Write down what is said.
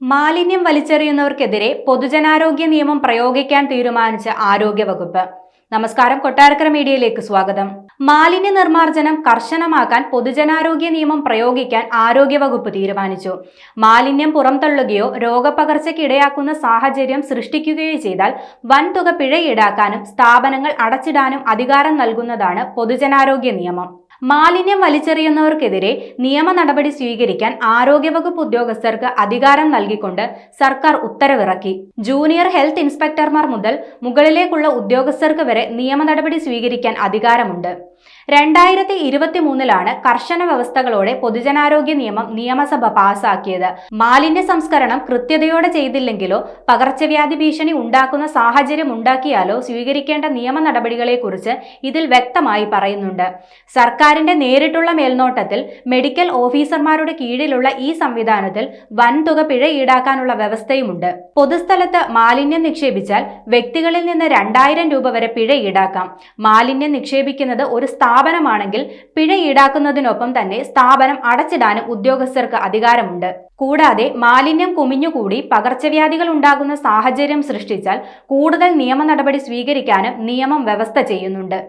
മാലിന്യം വലിച്ചെറിയുന്നവർക്കെതിരെ പൊതുജനാരോഗ്യ നിയമം പ്രയോഗിക്കാൻ തീരുമാനിച്ച ആരോഗ്യവകുപ്പ്. നമസ്കാരം, കൊട്ടാരക്കര മീഡിയയിലേക്ക് സ്വാഗതം. മാലിന്യ നിർമ്മാർജ്ജനം കർശനമാക്കാൻ പൊതുജനാരോഗ്യ നിയമം പ്രയോഗിക്കാൻ ആരോഗ്യവകുപ്പ് തീരുമാനിച്ചു. മാലിന്യം പുറംതള്ളുകയോ രോഗപകർച്ചയ്ക്ക് ഇടയാക്കുന്ന സാഹചര്യം സൃഷ്ടിക്കുകയോ ചെയ്താൽ വൻതുക പിഴ ഈടാക്കാനും സ്ഥാപനങ്ങൾ അടച്ചിടാനും അധികാരം നൽകുന്നതാണ് പൊതുജനാരോഗ്യ നിയമം. മാലിന്യം വലിച്ചെറിയുന്നവർക്കെതിരെ നിയമ നടപടി സ്വീകരിക്കാൻ ആരോഗ്യവകുപ്പ് ഉദ്യോഗസ്ഥർക്ക് അധികാരം നൽകിക്കൊണ്ട് സർക്കാർ ഉത്തരവിറക്കി. ജൂനിയർ ഹെൽത്ത് ഇൻസ്പെക്ടർമാർ മുതൽ മുകളിലേക്കുള്ള ഉദ്യോഗസ്ഥർക്ക് വരെ നിയമ നടപടി സ്വീകരിക്കാൻ അധികാരമുണ്ട്. 2023 കർശന വ്യവസ്ഥകളോടെ പൊതുജനാരോഗ്യ നിയമം നിയമസഭ പാസാക്കിയത്. മാലിന്യ സംസ്കരണം കൃത്യതയോടെ ചെയ്തില്ലെങ്കിലോ പകർച്ചവ്യാധി ഭീഷണി ഉണ്ടാക്കുന്ന സാഹചര്യം ഉണ്ടാക്കിയാലോ സ്വീകരിക്കേണ്ട നിയമ നടപടികളെക്കുറിച്ച് ഇതിൽ വ്യക്തമായി പറയുന്നുണ്ട്. സർക്കാരിന്റെ നേരിട്ടുള്ള മേൽനോട്ടത്തിൽ മെഡിക്കൽ ഓഫീസർമാരുടെ കീഴിലുള്ള ഈ സംവിധാനത്തിൽ വൻതുക പിഴ ഈടാക്കാനുള്ള വ്യവസ്ഥയുമുണ്ട്. പൊതുസ്ഥലത്ത് മാലിന്യം നിക്ഷേപിച്ചാൽ വ്യക്തികളിൽ നിന്ന് 2000 രൂപ വരെ പിഴ ഈടാക്കാം. മാലിന്യം നിക്ഷേപിക്കുന്നത് ഒരു സ്ഥാപനമാണെങ്കിൽ പിഴ ഈടാക്കുന്നതിനൊപ്പം തന്നെ സ്ഥാപനം അടച്ചിടാനും ഉദ്യോഗസ്ഥർക്ക് അധികാരമുണ്ട്. കൂടാതെ മാലിന്യം കുമിഞ്ഞുകൂടി പകർച്ചവ്യാധികൾ ഉണ്ടാകുന്ന സാഹചര്യം സൃഷ്ടിച്ചാൽ കൂടുതൽ നിയമ നടപടി സ്വീകരിക്കാനും നിയമം വ്യവസ്ഥ ചെയ്യുന്നുണ്ട്.